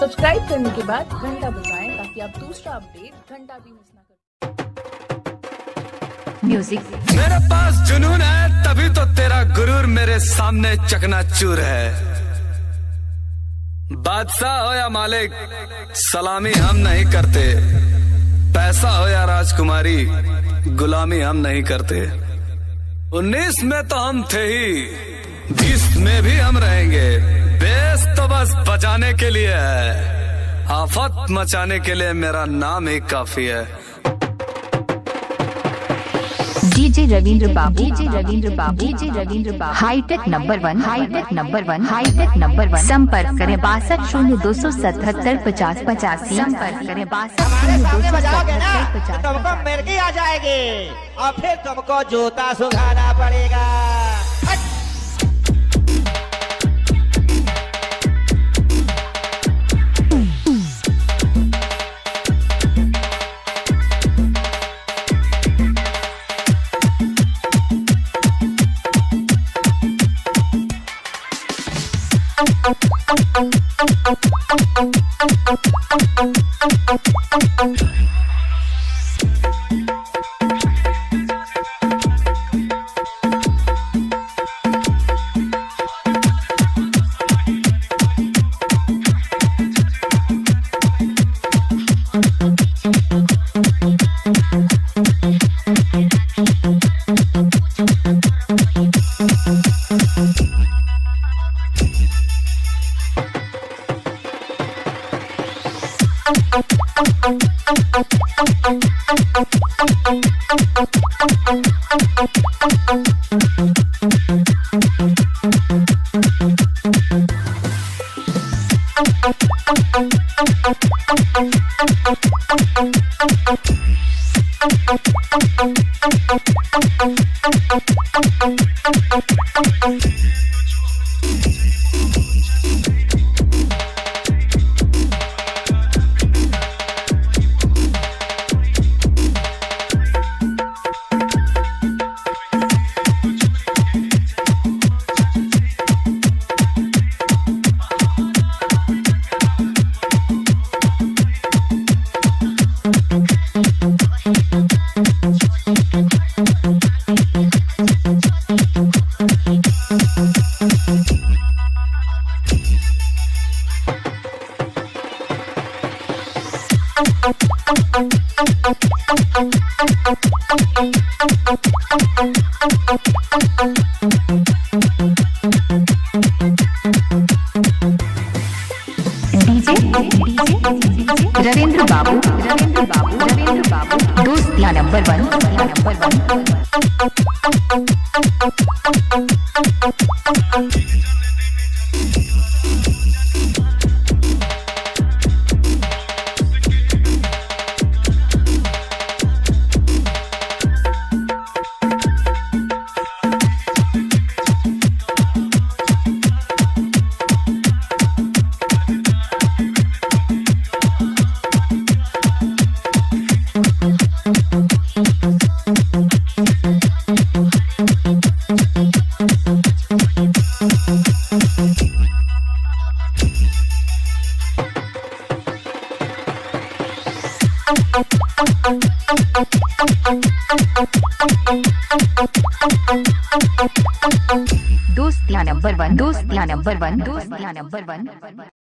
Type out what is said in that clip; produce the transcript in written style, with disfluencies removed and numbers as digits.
Subscribe करने के बाद घंटा बजाएं ताकि आप दूसरा अपडेट घंटा भी मिस ना करें। म्यूजिक। मेरे पास जुनून है तभी तो तेरा गुरूर मेरे सामने चकनाचूर है। बादशाह हो या मालिक सलामी हम नहीं करते, पैसा हो या राजकुमारी गुलामी हम नहीं करते। 19 में तो हम थे ही, 20 में भी हम रहेंगे। बेस तो बस बचाने के लिए है, आफत मचाने के लिए मेरा नाम ही काफी है। डीजे रविंद्र बाबू, डीजे रविंद्र बाबू, DJ Ravindra Babu. Hitech number 1, hitech number 1, hitech number 1। संपर्क करें 620277 50 85। संपर्क करें 620277 50 तुमको मिर्गी आ जाएगी और फिर तुमको जूता सुखाना पड़ेगा। रविंद्र बाबू, रविंद्र बाबू, रविंद्र बाबू। दोस्तियां नंबर 1, नंबर 1। दोस्तियां नंबर 1, दोस्तियां नंबर 1, दोस्तियां नंबर 1।